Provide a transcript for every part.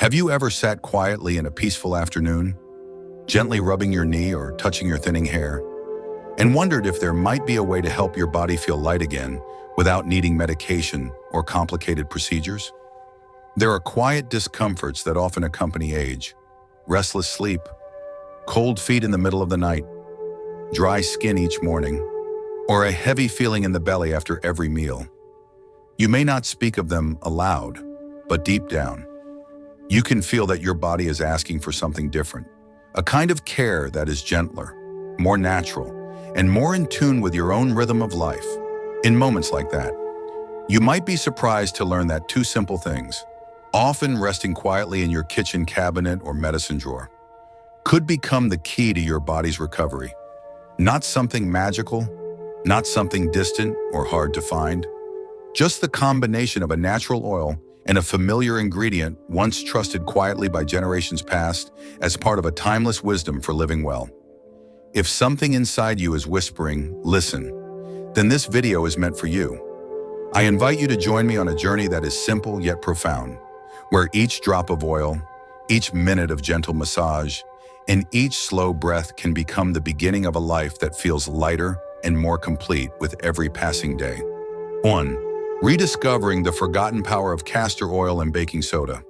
Have you ever sat quietly in a peaceful afternoon, gently rubbing your knee or touching your thinning hair, and wondered if there might be a way to help your body feel light again without needing medication or complicated procedures? There are quiet discomforts that often accompany age: restless sleep, cold feet in the middle of the night, dry skin each morning, or a heavy feeling in the belly after every meal. You may not speak of them aloud, but deep down, you can feel that your body is asking for something different, a kind of care that is gentler, more natural, and more in tune with your own rhythm of life. In moments like that, you might be surprised to learn that two simple things, often resting quietly in your kitchen cabinet or medicine drawer, could become the key to your body's recovery. Not something magical, not something distant or hard to find, just the combination of a natural oil and a familiar ingredient once trusted quietly by generations past as part of a timeless wisdom for living well. If something inside you is whispering, "Listen," then this video is meant for you. I invite you to join me on a journey that is simple yet profound, where each drop of oil, each minute of gentle massage, and each slow breath can become the beginning of a life that feels lighter and more complete with every passing day. 1. Rediscovering the forgotten power of castor oil and baking soda.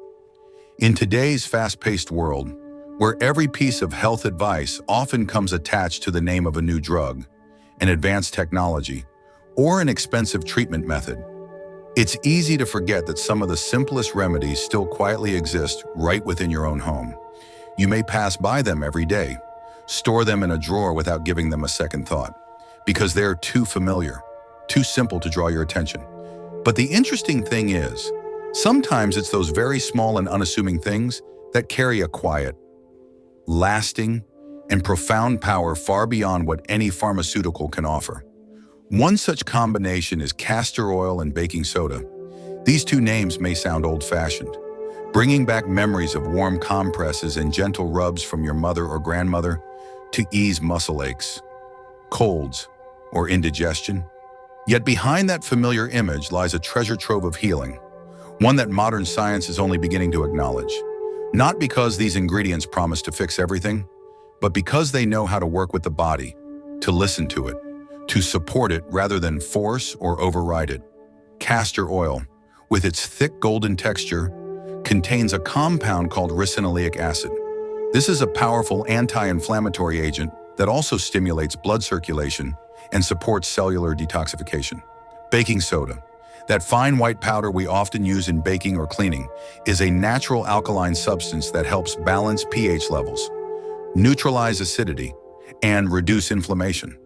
In today's fast-paced world, where every piece of health advice often comes attached to the name of a new drug, an advanced technology, or an expensive treatment method, it's easy to forget that some of the simplest remedies still quietly exist right within your own home. You may pass by them every day, store them in a drawer without giving them a second thought, because they're too familiar, too simple to draw your attention. But the interesting thing is, sometimes it's those very small and unassuming things that carry a quiet, lasting, and profound power far beyond what any pharmaceutical can offer. One such combination is castor oil and baking soda. These two names may sound old-fashioned, bringing back memories of warm compresses and gentle rubs from your mother or grandmother to ease muscle aches, colds, or indigestion. Yet behind that familiar image lies a treasure trove of healing, one that modern science is only beginning to acknowledge. Not because these ingredients promise to fix everything, but because they know how to work with the body, to listen to it, to support it rather than force or override it. Castor oil, with its thick golden texture, contains a compound called ricinoleic acid. This is a powerful anti-inflammatory agent that also stimulates blood circulation and supports cellular detoxification. Baking soda, that fine white powder we often use in baking or cleaning, is a natural alkaline substance that helps balance pH levels, neutralize acidity, and reduce inflammation.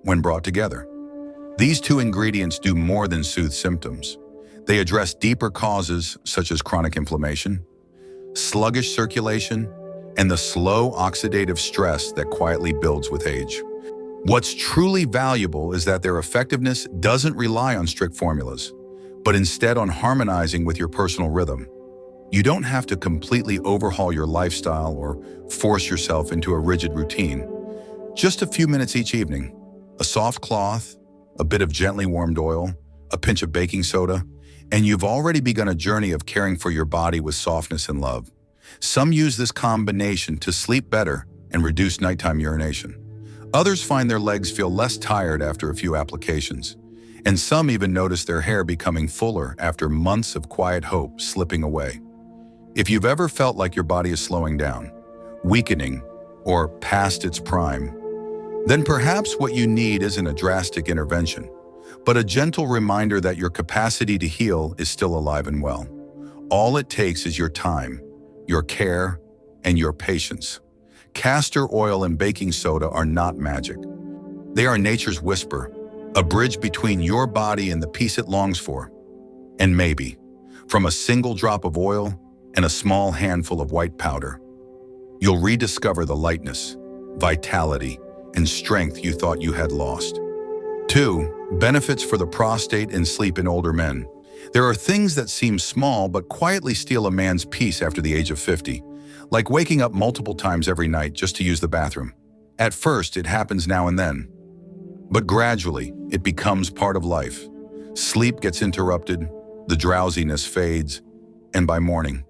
When brought together, these two ingredients do more than soothe symptoms. They address deeper causes such as chronic inflammation, sluggish circulation, and the slow oxidative stress that quietly builds with age. What's truly valuable is that their effectiveness doesn't rely on strict formulas, but instead on harmonizing with your personal rhythm. You don't have to completely overhaul your lifestyle or force yourself into a rigid routine. Just a few minutes each evening, a soft cloth, a bit of gently warmed oil, a pinch of baking soda, and you've already begun a journey of caring for your body with softness and love. Some use this combination to sleep better and reduce nighttime urination. Others find their legs feel less tired after a few applications, and some even notice their hair becoming fuller after months of quiet hope slipping away. If you've ever felt like your body is slowing down, weakening, or past its prime, then perhaps what you need isn't a drastic intervention, but a gentle reminder that your capacity to heal is still alive and well. All it takes is your time, your care, and your patience. Castor oil and baking soda are not magic. They are nature's whisper, a bridge between your body and the peace it longs for. And maybe, from a single drop of oil and a small handful of white powder, you'll rediscover the lightness, vitality, and strength you thought you had lost. 2. Benefits for the prostate and sleep in older men. There are things that seem small but quietly steal a man's peace after the age of 50, like waking up multiple times every night just to use the bathroom. At first, it happens now and then, but gradually, it becomes part of life. Sleep gets interrupted, the drowsiness fades, and by morning,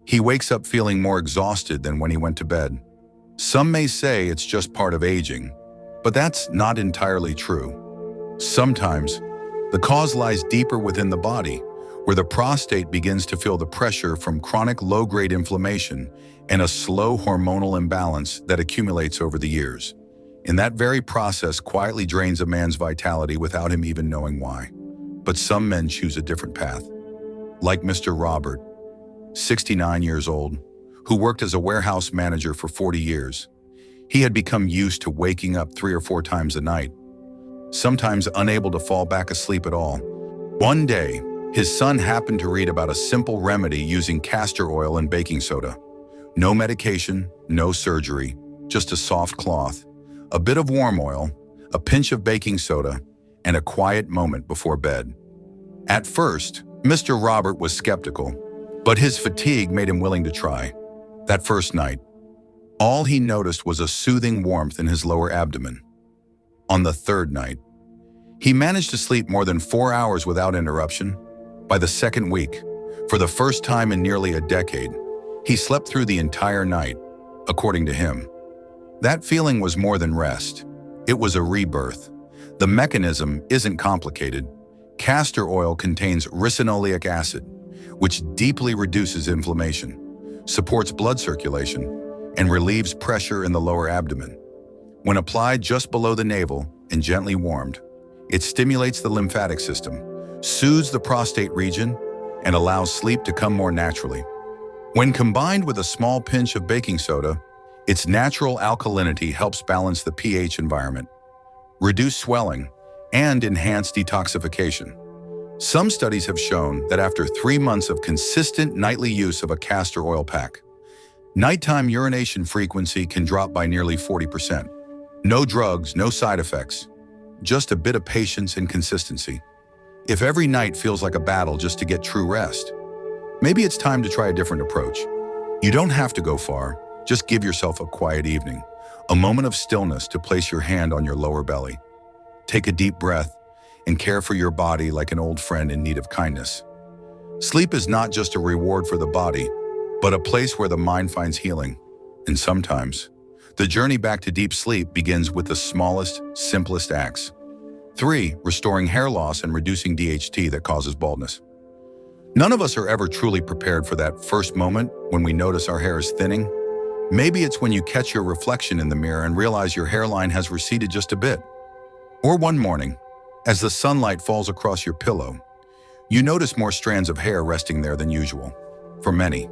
He wakes up feeling more exhausted than when he went to bed. Some may say it's just part of aging, but that's not entirely true. Sometimes, the cause lies deeper within the body, where the prostate begins to feel the pressure from chronic low-grade inflammation and a slow hormonal imbalance that accumulates over the years. And that very process quietly drains a man's vitality without him even knowing why. But some men choose a different path. Like Mr. Robert, 69 years old, who worked as a warehouse manager for 40 years. He had become used to waking up 3 or 4 times a night, sometimes unable to fall back asleep at all. One day, his son happened to read about a simple remedy using castor oil and baking soda. No medication, no surgery, just a soft cloth, a bit of warm oil, a pinch of baking soda, and a quiet moment before bed. At first, Mr. Robert was skeptical, but his fatigue made him willing to try. That first night, all he noticed was a soothing warmth in his lower abdomen. On the third night, he managed to sleep more than 4 hours without interruption. By the second week, for the first time in nearly a decade, he slept through the entire night, according to him. That feeling was more than rest. It was a rebirth. The mechanism isn't complicated. Castor oil contains ricinoleic acid, which deeply reduces inflammation, supports blood circulation, and relieves pressure in the lower abdomen. When applied just below the navel and gently warmed, it stimulates the lymphatic system, soothes the prostate region, and allows sleep to come more naturally. When combined with a small pinch of baking soda, its natural alkalinity helps balance the pH environment, reduce swelling, and enhance detoxification. Some studies have shown that after 3 months of consistent nightly use of a castor oil pack, nighttime urination frequency can drop by nearly 40%. No drugs, no side effects, just a bit of patience and consistency. If every night feels like a battle just to get true rest, maybe it's time to try a different approach. You don't have to go far. Just give yourself a quiet evening, a moment of stillness to place your hand on your lower belly. Take a deep breath and care for your body like an old friend in need of kindness. Sleep is not just a reward for the body, but a place where the mind finds healing. And sometimes, the journey back to deep sleep begins with the smallest, simplest acts. 3. Restoring hair loss and reducing DHT that causes baldness. None of us are ever truly prepared for that first moment when we notice our hair is thinning. Maybe it's when you catch your reflection in the mirror and realize your hairline has receded just a bit. Or one morning, as the sunlight falls across your pillow, you notice more strands of hair resting there than usual. For many,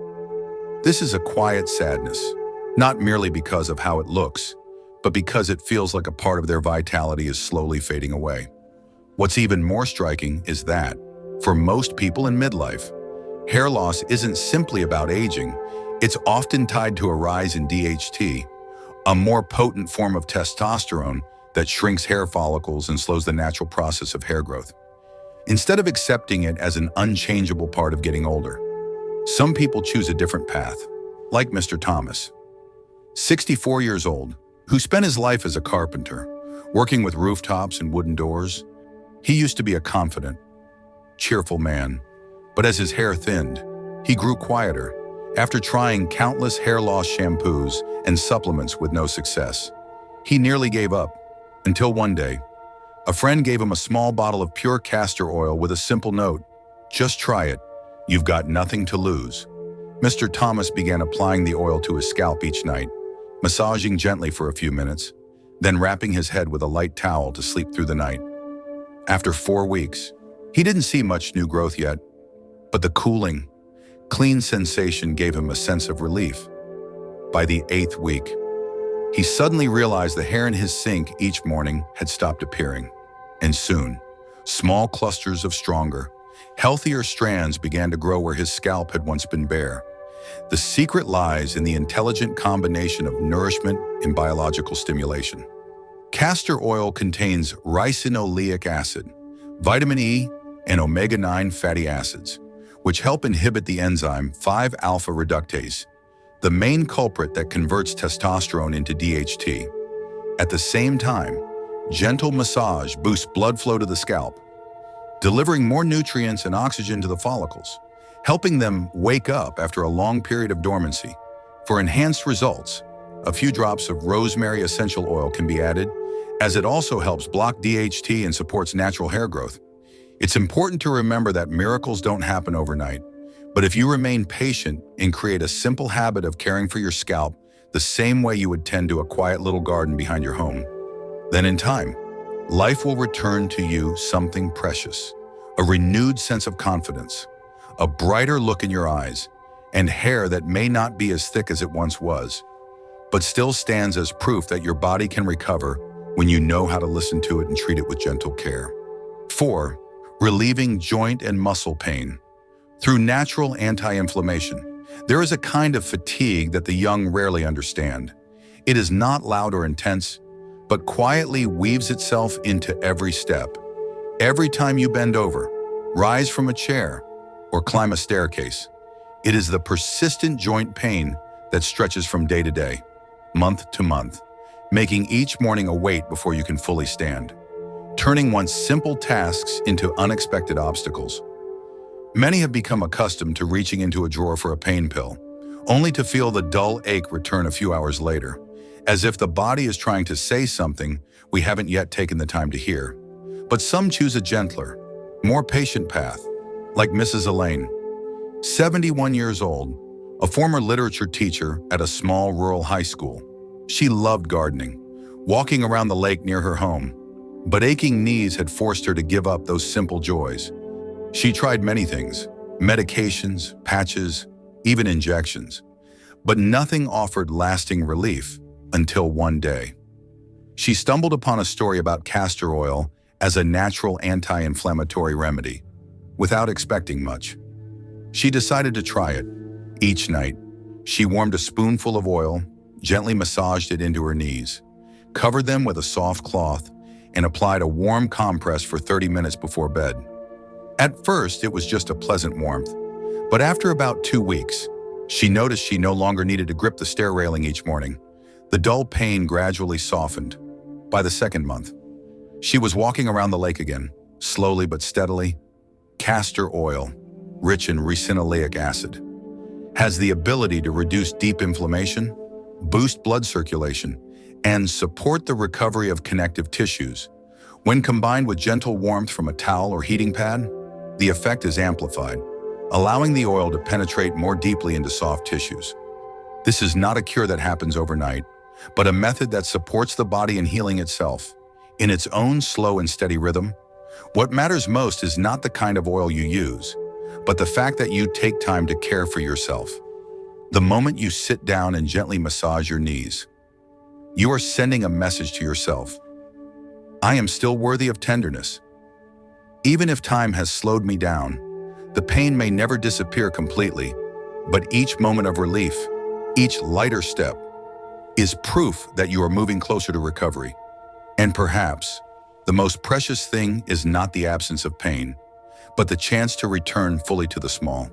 this is a quiet sadness, not merely because of how it looks, but because it feels like a part of their vitality is slowly fading away. What's even more striking is that, for most people in midlife, hair loss isn't simply about aging. It's often tied to a rise in DHT, a more potent form of testosterone that shrinks hair follicles and slows the natural process of hair growth. Instead of accepting it as an unchangeable part of getting older, some people choose a different path, like Mr. Thomas, 64 years old, who spent his life as a carpenter, working with rooftops and wooden doors. He used to be a confident, cheerful man, but as his hair thinned, he grew quieter. After trying countless hair loss shampoos and supplements with no success, he nearly gave up, until one day, a friend gave him a small bottle of pure castor oil with a simple note: "Just try it, you've got nothing to lose." Mr. Thomas began applying the oil to his scalp each night, massaging gently for a few minutes, then wrapping his head with a light towel to sleep through the night. After 4 weeks, he didn't see much new growth yet, but the cooling, clean sensation gave him a sense of relief. By the 8th week, he suddenly realized the hair in his sink each morning had stopped appearing. And soon, small clusters of stronger, healthier strands began to grow where his scalp had once been bare. The secret lies in the intelligent combination of nourishment and biological stimulation. Castor oil contains ricinoleic acid, vitamin E, and omega-9 fatty acids, which help inhibit the enzyme 5-alpha reductase, the main culprit that converts testosterone into DHT. At the same time, gentle massage boosts blood flow to the scalp, delivering more nutrients and oxygen to the follicles, helping them wake up after a long period of dormancy. For enhanced results, a few drops of rosemary essential oil can be added, as it also helps block DHT and supports natural hair growth. It's important to remember that miracles don't happen overnight, but if you remain patient and create a simple habit of caring for your scalp the same way you would tend to a quiet little garden behind your home, then in time, life will return to you something precious, a renewed sense of confidence, a brighter look in your eyes, and hair that may not be as thick as it once was, but still stands as proof that your body can recover when you know how to listen to it and treat it with gentle care. 4. Relieving joint and muscle pain. Through natural anti-inflammation, there is a kind of fatigue that the young rarely understand. It is not loud or intense, but quietly weaves itself into every step. Every time you bend over, rise from a chair, or climb a staircase, it is the persistent joint pain that stretches from day to day, month to month, making each morning a wait before you can fully stand, turning once simple tasks into unexpected obstacles. Many have become accustomed to reaching into a drawer for a pain pill, only to feel the dull ache return a few hours later, as if the body is trying to say something we haven't yet taken the time to hear. But some choose a gentler, more patient path, like Mrs. Elaine, 71 years old, a former literature teacher at a small rural high school. She loved gardening, walking around the lake near her home, but aching knees had forced her to give up those simple joys. She tried many things, medications, patches, even injections, but nothing offered lasting relief until one day. She stumbled upon a story about castor oil as a natural anti-inflammatory remedy, without expecting much. She decided to try it. Each night, she warmed a spoonful of oil, gently massaged it into her knees, covered them with a soft cloth, and applied a warm compress for 30 minutes before bed. At first, it was just a pleasant warmth, but after about 2 weeks, she noticed she no longer needed to grip the stair railing each morning. The dull pain gradually softened. By the second month, she was walking around the lake again, slowly but steadily. Castor oil, rich in ricinoleic acid, has the ability to reduce deep inflammation, boost blood circulation, and support the recovery of connective tissues. When combined with gentle warmth from a towel or heating pad, the effect is amplified, allowing the oil to penetrate more deeply into soft tissues. This is not a cure that happens overnight, but a method that supports the body in healing itself, in its own slow and steady rhythm. What matters most is not the kind of oil you use, but the fact that you take time to care for yourself. The moment you sit down and gently massage your knees, you are sending a message to yourself. I am still worthy of tenderness. Even if time has slowed me down, the pain may never disappear completely, but each moment of relief, each lighter step, is proof that you are moving closer to recovery. And perhaps, the most precious thing is not the absence of pain, but the chance to return fully to the small,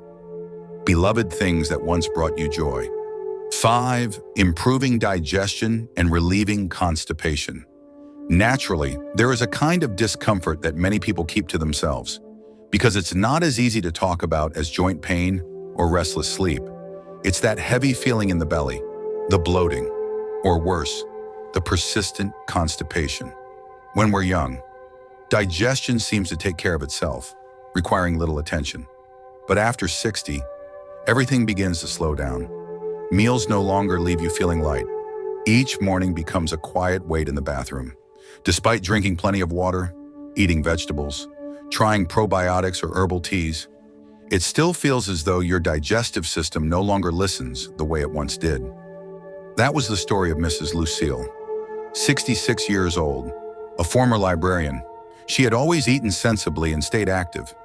beloved things that once brought you joy. 5. Improving digestion and relieving constipation. Naturally, there is a kind of discomfort that many people keep to themselves, because it's not as easy to talk about as joint pain or restless sleep. It's that heavy feeling in the belly, the bloating, or worse, the persistent constipation. When we're young, digestion seems to take care of itself, requiring little attention. But after 60, everything begins to slow down. Meals no longer leave you feeling light. Each morning becomes a quiet wait in the bathroom. Despite drinking plenty of water, eating vegetables, trying probiotics or herbal teas, it still feels as though your digestive system no longer listens the way it once did. That was the story of Mrs. Lucille, 66 years old, a former librarian. She had always eaten sensibly and stayed active,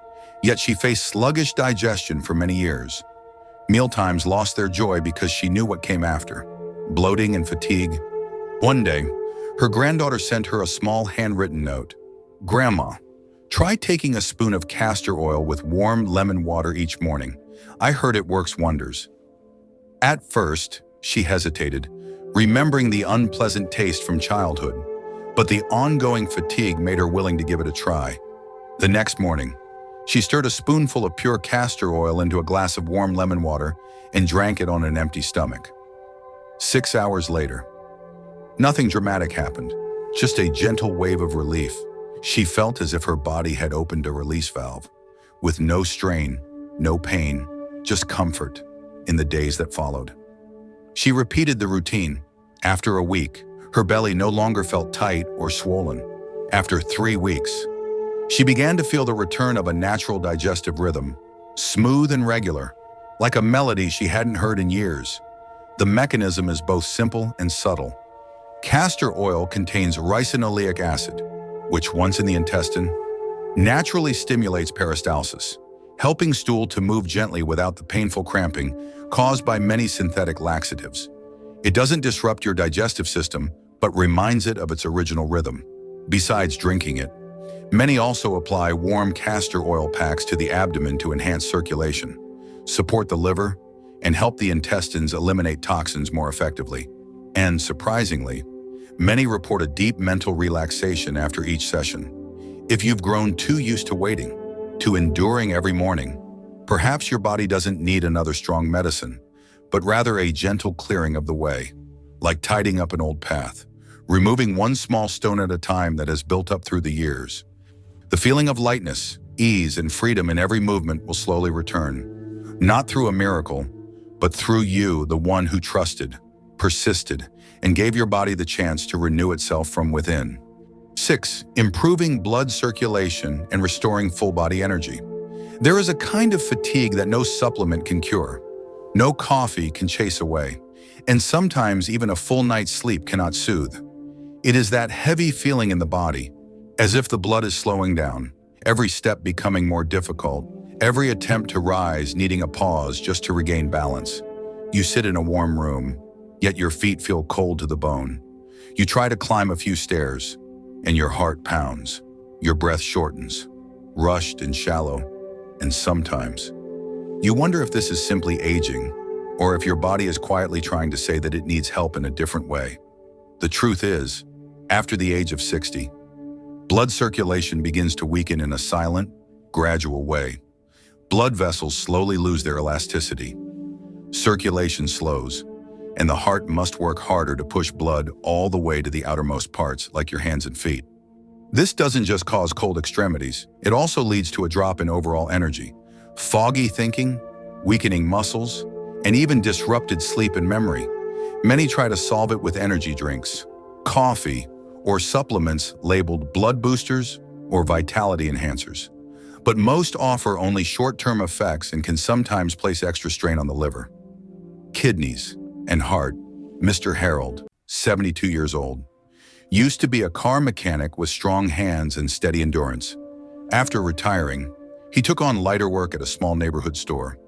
yet she faced sluggish digestion for many years. Mealtimes lost their joy because she knew what came after: bloating and fatigue. One day, her granddaughter sent her a small handwritten note. "Grandma, try taking a spoon of castor oil with warm lemon water each morning. I heard it works wonders." At first, she hesitated, remembering the unpleasant taste from childhood, but the ongoing fatigue made her willing to give it a try. The next morning, She stirred a spoonful of pure castor oil into a glass of warm lemon water and drank it on an empty stomach. 6 hours later, nothing dramatic happened, just a gentle wave of relief. She felt as if her body had opened a release valve, with no strain, no pain, just comfort in the days that followed. She repeated the routine. After a week, her belly no longer felt tight or swollen. After 3 weeks, she began to feel the return of a natural digestive rhythm, smooth and regular, like a melody she hadn't heard in years. The mechanism is both simple and subtle. Castor oil contains ricinoleic acid, which, once in the intestine, naturally stimulates peristalsis, helping stool to move gently without the painful cramping caused by many synthetic laxatives. It doesn't disrupt your digestive system, but reminds it of its original rhythm. Besides drinking it, many also apply warm castor oil packs to the abdomen to enhance circulation, support the liver, and help the intestines eliminate toxins more effectively. And surprisingly, many report a deep mental relaxation after each session. If you've grown too used to waiting, to enduring every morning, perhaps your body doesn't need another strong medicine, but rather a gentle clearing of the way, like tidying up an old path, removing one small stone at a time that has built up through the years. The feeling of lightness, ease, and freedom in every movement will slowly return, not through a miracle, but through you, the one who trusted, persisted, and gave your body the chance to renew itself from within. 6. Improving blood circulation and restoring full-body energy. There is a kind of fatigue that no supplement can cure, no coffee can chase away, and sometimes even a full night's sleep cannot soothe. It is that heavy feeling in the body, as if the blood is slowing down, every step becoming more difficult, every attempt to rise needing a pause just to regain balance. You sit in a warm room, yet your feet feel cold to the bone. You try to climb a few stairs, and your heart pounds. Your breath shortens, rushed and shallow, and sometimes you wonder if this is simply aging, or if your body is quietly trying to say that it needs help in a different way. The truth is, after the age of 60, blood circulation begins to weaken in a silent, gradual way. Blood vessels slowly lose their elasticity. Circulation slows, and the heart must work harder to push blood all the way to the outermost parts, like your hands and feet. This doesn't just cause cold extremities, it also leads to a drop in overall energy, foggy thinking, weakening muscles, and even disrupted sleep and memory. Many try to solve it with energy drinks, coffee, or supplements labeled blood boosters or vitality enhancers. But most offer only short-term effects and can sometimes place extra strain on the liver, kidneys, and heart. Mr. Harold, 72 years old, used to be a car mechanic with strong hands and steady endurance. After retiring, he took on lighter work at a small neighborhood store,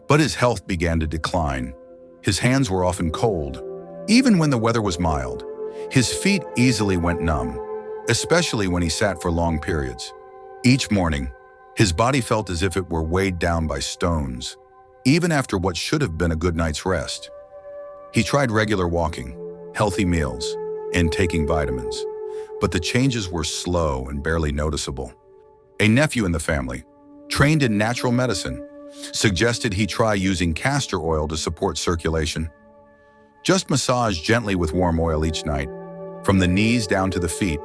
but his health began to decline. His hands were often cold, even when the weather was mild. His feet easily went numb, especially when he sat for long periods. Each morning, his body felt as if it were weighed down by stones, even after what should have been a good night's rest. He tried regular walking, healthy meals, and taking vitamins, but the changes were slow and barely noticeable. A nephew in the family, trained in natural medicine, suggested he try using castor oil to support circulation. Just massage gently with warm oil each night, from the knees down to the feet,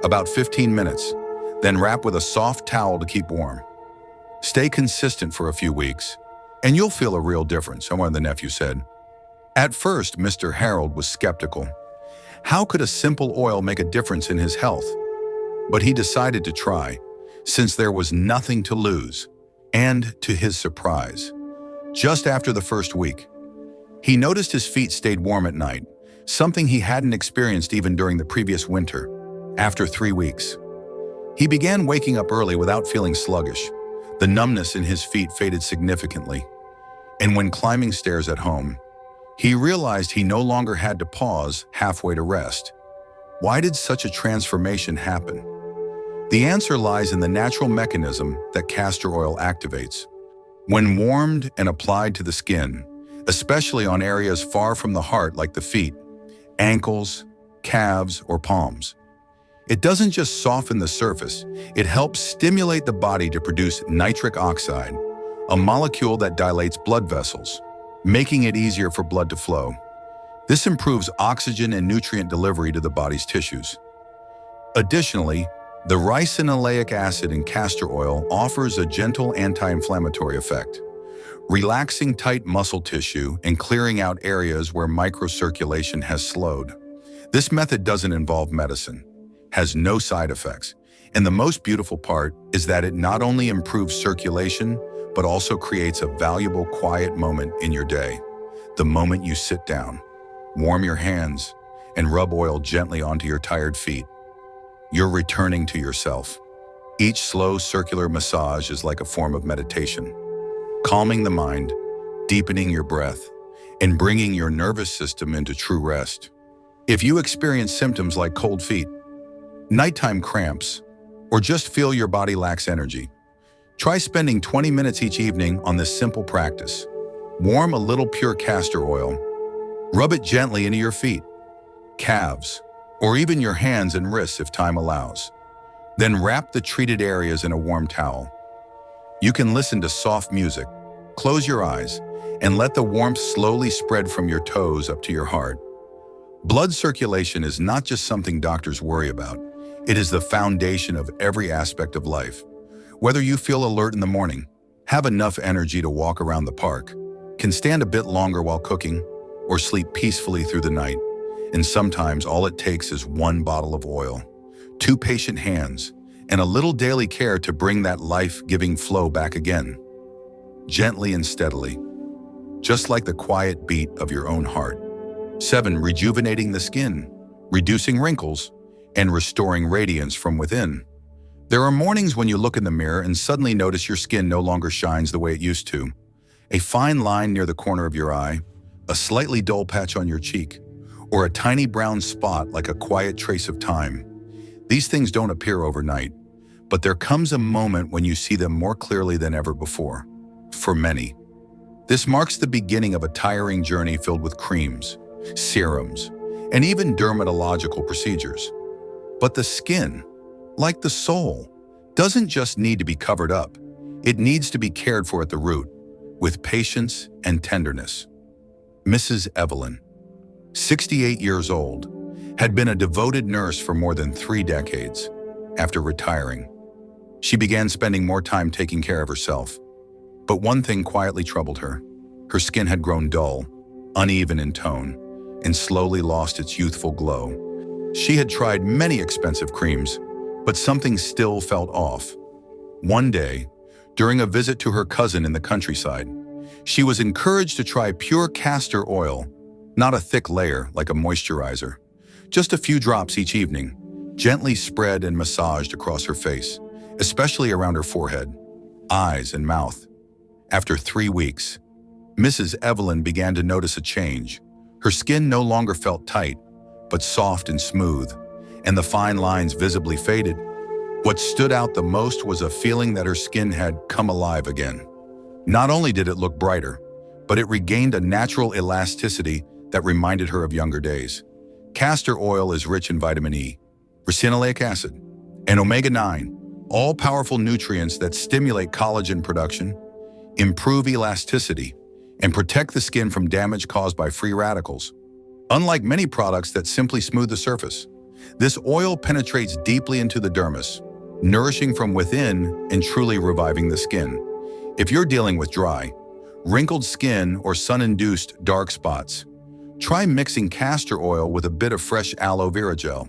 about 15 minutes, then wrap with a soft towel to keep warm. Stay consistent for a few weeks, and you'll feel a real difference, one of the nephews said. At first, Mr. Harold was skeptical. How could a simple oil make a difference in his health? But he decided to try, since there was nothing to lose. And to his surprise, just after the first week, he noticed his feet stayed warm at night, something he hadn't experienced even during the previous winter. After 3 weeks, he began waking up early without feeling sluggish. The numbness in his feet faded significantly. And when climbing stairs at home, he realized he no longer had to pause halfway to rest. Why did such a transformation happen? The answer lies in the natural mechanism that castor oil activates. When warmed and applied to the skin, especially on areas far from the heart like the feet, ankles, calves, or palms, It doesn't just soften the surface, it helps stimulate the body to produce nitric oxide, a molecule that dilates blood vessels, making it easier for blood to flow. This improves oxygen and nutrient delivery to the body's tissues. Additionally, the ricinoleic acid in castor oil offers a gentle anti-inflammatory effect, relaxing tight muscle tissue and clearing out areas where microcirculation has slowed. This method doesn't involve medicine, has no side effects, and the most beautiful part is that it not only improves circulation, but also creates a valuable quiet moment in your day. The moment you sit down, warm your hands, and rub oil gently onto your tired feet. You're returning to yourself. Each slow circular massage is like a form of meditation, calming the mind, deepening your breath, and bringing your nervous system into true rest. If you experience symptoms like cold feet, nighttime cramps, or just feel your body lacks energy, try spending 20 minutes each evening on this simple practice. Warm a little pure castor oil. Rub it gently into your feet, calves, or even your hands and wrists if time allows. Then wrap the treated areas in a warm towel. You can listen to soft music, close your eyes, and let the warmth slowly spread from your toes up to your heart. Blood circulation is not just something doctors worry about. It is the foundation of every aspect of life. Whether you feel alert in the morning, have enough energy to walk around the park, can stand a bit longer while cooking, or sleep peacefully through the night, and sometimes all it takes is one bottle of oil, 2 patient hands, and a little daily care to bring that life-giving flow back again. Gently and steadily, just like the quiet beat of your own heart. 7. Rejuvenating the skin, reducing wrinkles, and restoring radiance from within. There are mornings when you look in the mirror and suddenly notice your skin no longer shines the way it used to. A fine line near the corner of your eye, a slightly dull patch on your cheek, or a tiny brown spot like a quiet trace of time. These things don't appear overnight, but there comes a moment when you see them more clearly than ever before. For many, this marks the beginning of a tiring journey filled with creams, serums, and even dermatological procedures. But the skin, like the soul, doesn't just need to be covered up. It needs to be cared for at the root, with patience and tenderness. Mrs. Evelyn, 68 years old, had been a devoted nurse for more than 3 decades. After retiring, she began spending more time taking care of herself. But one thing quietly troubled her. Her skin had grown dull, uneven in tone, and slowly lost its youthful glow. She had tried many expensive creams, but something still felt off. One day, during a visit to her cousin in the countryside, she was encouraged to try pure castor oil, not a thick layer like a moisturizer. Just a few drops each evening, gently spread and massaged across her face, especially around her forehead, eyes, and mouth. After 3 weeks, Mrs. Evelyn began to notice a change. Her skin no longer felt tight, but soft and smooth, and the fine lines visibly faded. What stood out the most was a feeling that her skin had come alive again. Not only did it look brighter, but it regained a natural elasticity that reminded her of younger days. Castor oil is rich in vitamin E, ricinoleic acid, and omega-9, all powerful nutrients that stimulate collagen production, improve elasticity, and protect the skin from damage caused by free radicals. Unlike many products that simply smooth the surface, this oil penetrates deeply into the dermis, nourishing from within and truly reviving the skin. If you're dealing with dry, wrinkled skin or sun-induced dark spots, try mixing castor oil with a bit of fresh aloe vera gel.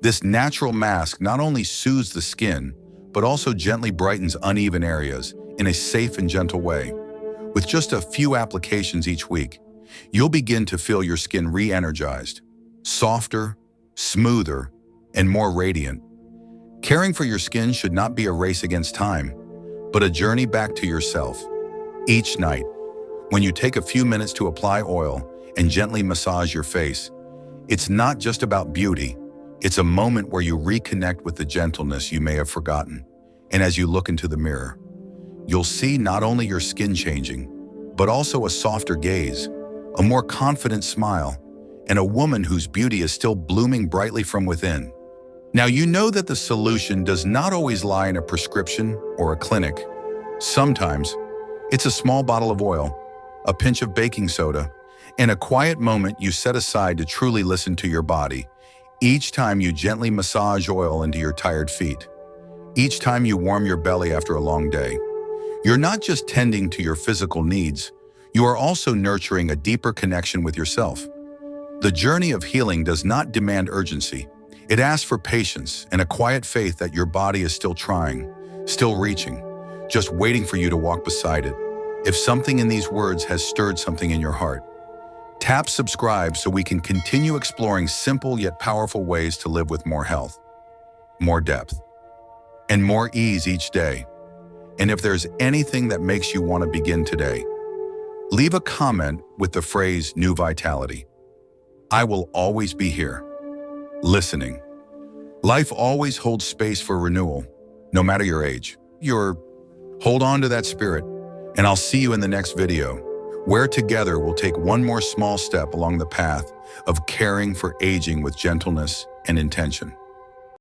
This natural mask not only soothes the skin, but also gently brightens uneven areas in a safe and gentle way. With just a few applications each week, you'll begin to feel your skin re-energized, softer, smoother, and more radiant. Caring for your skin should not be a race against time, but a journey back to yourself. Each night, when you take a few minutes to apply oil and gently massage your face, it's not just about beauty. It's a moment where you reconnect with the gentleness you may have forgotten. And as you look into the mirror, you'll see not only your skin changing, but also a softer gaze, a more confident smile, and a woman whose beauty is still blooming brightly from within. Now, you know that the solution does not always lie in a prescription or a clinic. Sometimes, it's a small bottle of oil, a pinch of baking soda, and a quiet moment you set aside to truly listen to your body. Each time you gently massage oil into your tired feet, each time you warm your belly after a long day, you're not just tending to your physical needs, you are also nurturing a deeper connection with yourself. The journey of healing does not demand urgency. It asks for patience and a quiet faith that your body is still trying, still reaching, just waiting for you to walk beside it. If something in these words has stirred something in your heart, tap subscribe so we can continue exploring simple yet powerful ways to live with more health, more depth, and more ease each day. And if there's anything that makes you want to begin today, leave a comment with the phrase "New Vitality." I will always be here, listening. Life always holds space for renewal, no matter your age. Hold on to that spirit, and I'll see you in the next video, where together we'll take one more small step along the path of caring for aging with gentleness and intention.